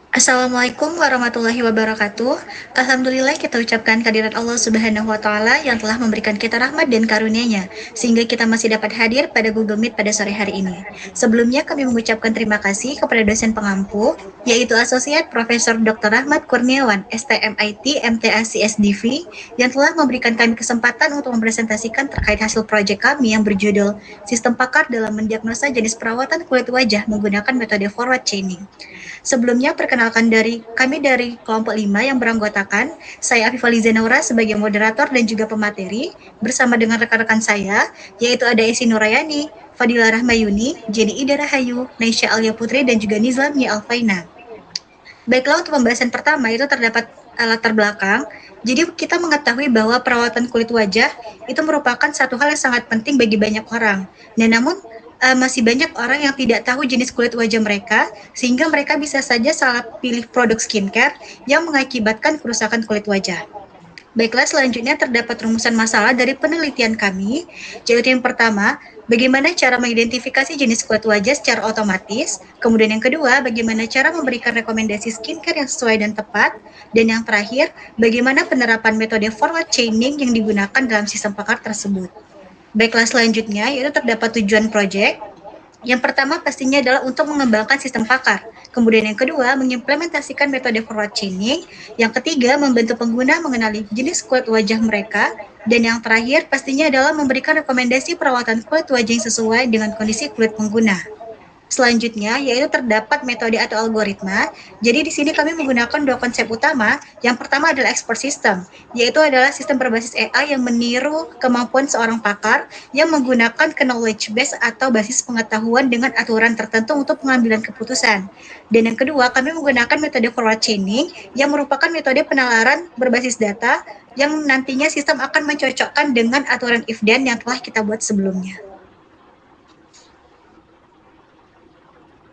Assalamualaikum warahmatullahi wabarakatuh. Alhamdulillah kita ucapkan kehadirat Allah Subhanahu wa taala yang telah memberikan kita rahmat dan karunia-Nya sehingga kita masih dapat hadir pada Google Meet pada sore hari ini. Sebelumnya kami mengucapkan terima kasih kepada dosen pengampu yaitu Asosiat Profesor Dr. Rahmat Kurniawan, STMIT MTA CSDV yang telah memberikan kami kesempatan untuk mempresentasikan terkait hasil proyek kami yang berjudul Sistem Pakar dalam Mendiagnosa Jenis Perawatan Kulit Wajah menggunakan metode forward chaining. Sebelumnya perkenalkan kami dari kelompok 5 yang beranggotakan saya Afifah Lizenaura sebagai moderator dan juga pemateri bersama dengan rekan-rekan saya yaitu ada Esi Nurayani, Fadila Rahmayuni, Jenny Ida Rahayu, Naisha Alia Putri dan juga Nizlam Alfaina. Baiklah untuk pembahasan pertama itu terdapat latar belakang. Jadi kita mengetahui bahwa perawatan kulit wajah itu merupakan satu hal yang sangat penting bagi banyak orang. Dan namun masih banyak orang yang tidak tahu jenis kulit wajah mereka, sehingga mereka bisa saja salah pilih produk skincare yang mengakibatkan kerusakan kulit wajah. Baiklah, selanjutnya terdapat rumusan masalah dari penelitian kami, yaitu yang pertama, bagaimana cara mengidentifikasi jenis kulit wajah secara otomatis, kemudian yang kedua, bagaimana cara memberikan rekomendasi skincare yang sesuai dan tepat, dan yang terakhir, bagaimana penerapan metode forward chaining yang digunakan dalam sistem pakar tersebut. Baiklah, selanjutnya yaitu terdapat tujuan proyek. Yang pertama pastinya adalah untuk mengembangkan sistem pakar. Kemudian yang kedua, mengimplementasikan metode forward chaining. Yang ketiga, membantu pengguna mengenali jenis kulit wajah mereka. Dan yang terakhir pastinya adalah memberikan rekomendasi perawatan kulit wajah yang sesuai dengan kondisi kulit pengguna. Selanjutnya, yaitu terdapat metode atau algoritma. Jadi di sini kami menggunakan dua konsep utama. Yang pertama adalah expert system, yaitu adalah sistem berbasis AI yang meniru kemampuan seorang pakar yang menggunakan knowledge base atau basis pengetahuan dengan aturan tertentu untuk pengambilan keputusan. Dan yang kedua, kami menggunakan metode forward chaining yang merupakan metode penalaran berbasis data yang nantinya sistem akan mencocokkan dengan aturan if then yang telah kita buat sebelumnya.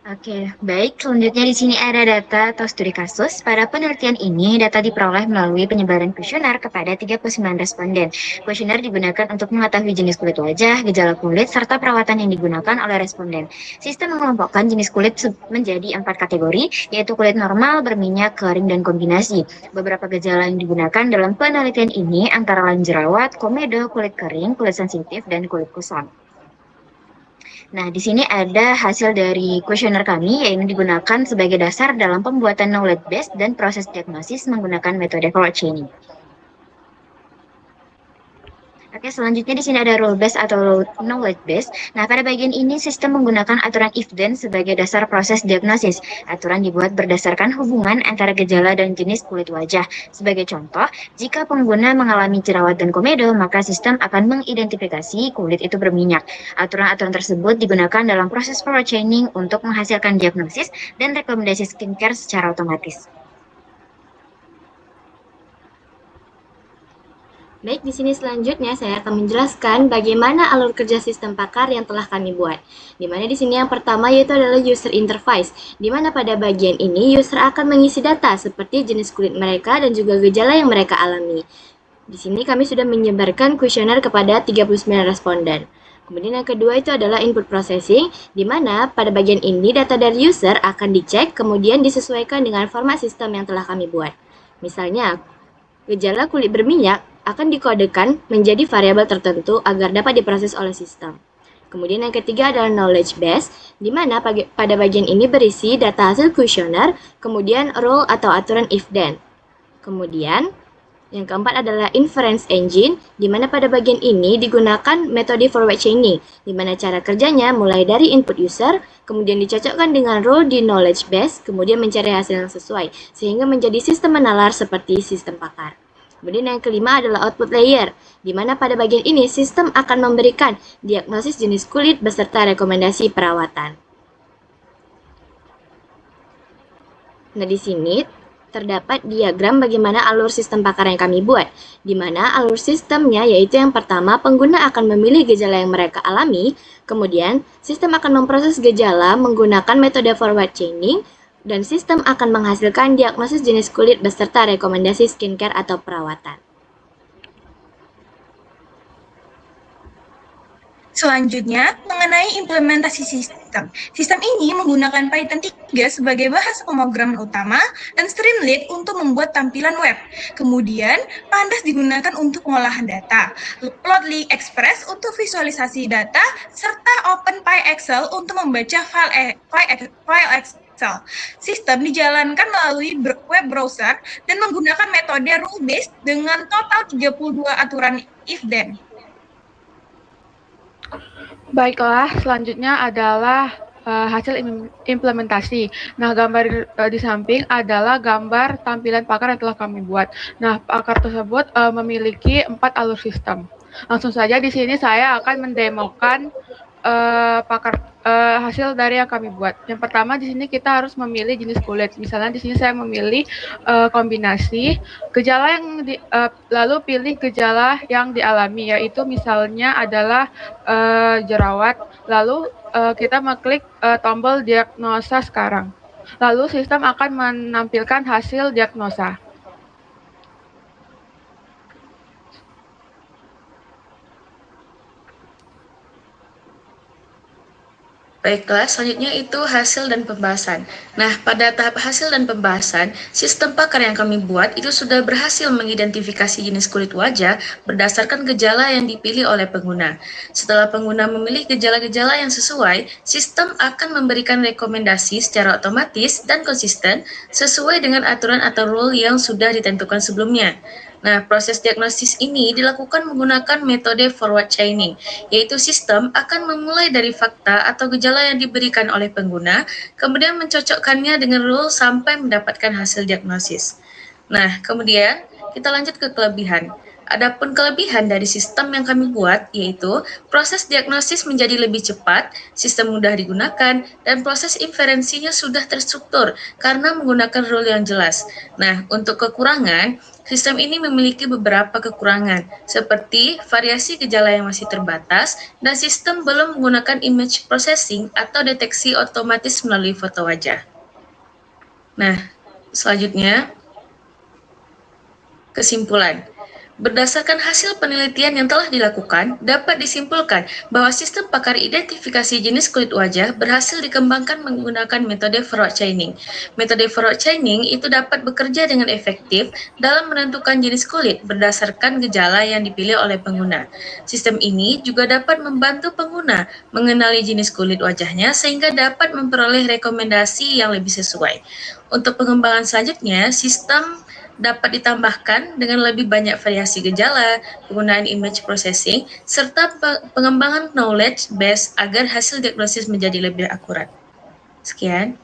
Oke, baik. Selanjutnya di sini ada data atau studi kasus. Pada penelitian ini, data diperoleh melalui penyebaran kuesioner kepada 39 responden. Kuesioner digunakan untuk mengetahui jenis kulit wajah, gejala kulit, serta perawatan yang digunakan oleh responden. Sistem mengelompokkan jenis kulit menjadi 4 kategori, yaitu kulit normal, berminyak, kering, dan kombinasi. Beberapa gejala yang digunakan dalam penelitian ini antara lain jerawat, komedo, kulit kering, kulit sensitif, dan kulit kusam. Nah, di sini ada hasil dari kuesioner kami yang digunakan sebagai dasar dalam pembuatan knowledge base dan proses diagnosis menggunakan metode forward chaining. Oke, selanjutnya di sini ada rule base atau knowledge base. Nah, pada bagian ini sistem menggunakan aturan if then sebagai dasar proses diagnosis. Aturan dibuat berdasarkan hubungan antara gejala dan jenis kulit wajah. Sebagai contoh, jika pengguna mengalami jerawat dan komedo, maka sistem akan mengidentifikasi kulit itu berminyak. Aturan-aturan tersebut digunakan dalam proses forward chaining untuk menghasilkan diagnosis dan rekomendasi skincare secara otomatis. Baik, di sini selanjutnya saya akan menjelaskan bagaimana alur kerja sistem pakar yang telah kami buat. Di mana di sini yang pertama yaitu adalah user interface, di mana pada bagian ini user akan mengisi data seperti jenis kulit mereka dan juga gejala yang mereka alami. Di sini kami sudah menyebarkan kuesioner kepada 39 responden. Kemudian yang kedua itu adalah input processing, di mana pada bagian ini data dari user akan dicek kemudian disesuaikan dengan format sistem yang telah kami buat. Misalnya, gejala kulit berminyak akan dikodekan menjadi variabel tertentu agar dapat diproses oleh sistem. Kemudian yang ketiga adalah knowledge base, di mana pada bagian ini berisi data hasil kuesioner, kemudian rule atau aturan if then. Kemudian yang keempat adalah inference engine, di mana pada bagian ini digunakan metode forward chaining, di mana cara kerjanya mulai dari input user, kemudian dicocokkan dengan rule di knowledge base, kemudian mencari hasil yang sesuai, sehingga menjadi sistem menalar seperti sistem pakar. Kemudian yang kelima adalah output layer, di mana pada bagian ini sistem akan memberikan diagnosis jenis kulit beserta rekomendasi perawatan. Nah, di sini terdapat diagram bagaimana alur sistem pakar yang kami buat, di mana alur sistemnya yaitu yang pertama pengguna akan memilih gejala yang mereka alami, kemudian sistem akan memproses gejala menggunakan metode forward chaining, dan sistem akan menghasilkan diagnosis jenis kulit beserta rekomendasi skincare atau perawatan. Selanjutnya, mengenai implementasi sistem. Sistem ini menggunakan Python 3 sebagai bahasa pemrograman utama dan Streamlit untuk membuat tampilan web. Kemudian, Pandas digunakan untuk pengolahan data, Plotly Express untuk visualisasi data, serta OpenPyExcel untuk membaca file Excel. Sistem dijalankan melalui web browser dan menggunakan metode rule-based dengan total 32 aturan if-then. Baiklah, selanjutnya adalah hasil implementasi. Nah, gambar di samping adalah gambar tampilan pakar yang telah kami buat. Nah, pakar tersebut memiliki 4 alur sistem. Langsung saja di sini saya akan mendemokan hasil dari yang kami buat. Yang pertama di sini kita harus memilih jenis kulit. Misalnya di sini saya memilih kombinasi gejala yang lalu pilih gejala yang dialami, yaitu misalnya adalah jerawat. Lalu kita mengklik tombol diagnosa sekarang. Lalu sistem akan menampilkan hasil diagnosa. Baiklah, selanjutnya itu hasil dan pembahasan. Nah, pada tahap hasil dan pembahasan, sistem pakar yang kami buat itu sudah berhasil mengidentifikasi jenis kulit wajah berdasarkan gejala yang dipilih oleh pengguna. Setelah pengguna memilih gejala-gejala yang sesuai, sistem akan memberikan rekomendasi secara otomatis dan konsisten sesuai dengan aturan atau rule yang sudah ditentukan sebelumnya. Nah, proses diagnosis ini dilakukan menggunakan metode forward chaining, yaitu sistem akan memulai dari fakta atau gejala yang diberikan oleh pengguna, kemudian mencocokkannya dengan rule sampai mendapatkan hasil diagnosis. Nah, kemudian kita lanjut ke kelebihan. Adapun kelebihan dari sistem yang kami buat yaitu proses diagnosis menjadi lebih cepat, sistem mudah digunakan, dan proses inferensinya sudah terstruktur karena menggunakan rule yang jelas. Nah, untuk kekurangan, sistem ini memiliki beberapa kekurangan, seperti variasi gejala yang masih terbatas, dan sistem belum menggunakan image processing atau deteksi otomatis melalui foto wajah. Nah, selanjutnya, kesimpulan. Berdasarkan hasil penelitian yang telah dilakukan, dapat disimpulkan bahwa sistem pakar identifikasi jenis kulit wajah berhasil dikembangkan menggunakan metode forward chaining. Metode forward chaining itu dapat bekerja dengan efektif dalam menentukan jenis kulit berdasarkan gejala yang dipilih oleh pengguna. Sistem ini juga dapat membantu pengguna mengenali jenis kulit wajahnya sehingga dapat memperoleh rekomendasi yang lebih sesuai. Untuk pengembangan selanjutnya, sistem dapat ditambahkan dengan lebih banyak variasi gejala, penggunaan image processing, serta pengembangan knowledge base agar hasil diagnosis menjadi lebih akurat. Sekian.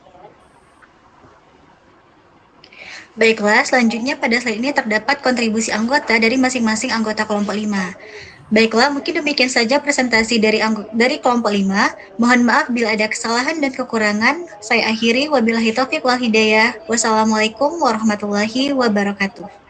Baiklah, selanjutnya pada slide ini terdapat kontribusi anggota dari masing-masing anggota kelompok 5. Baiklah, mungkin demikian saja presentasi dari kelompok 5. Mohon maaf bila ada kesalahan dan kekurangan. Saya akhiri, wabillahi taufiq wal hidayah. Wassalamualaikum warahmatullahi wabarakatuh.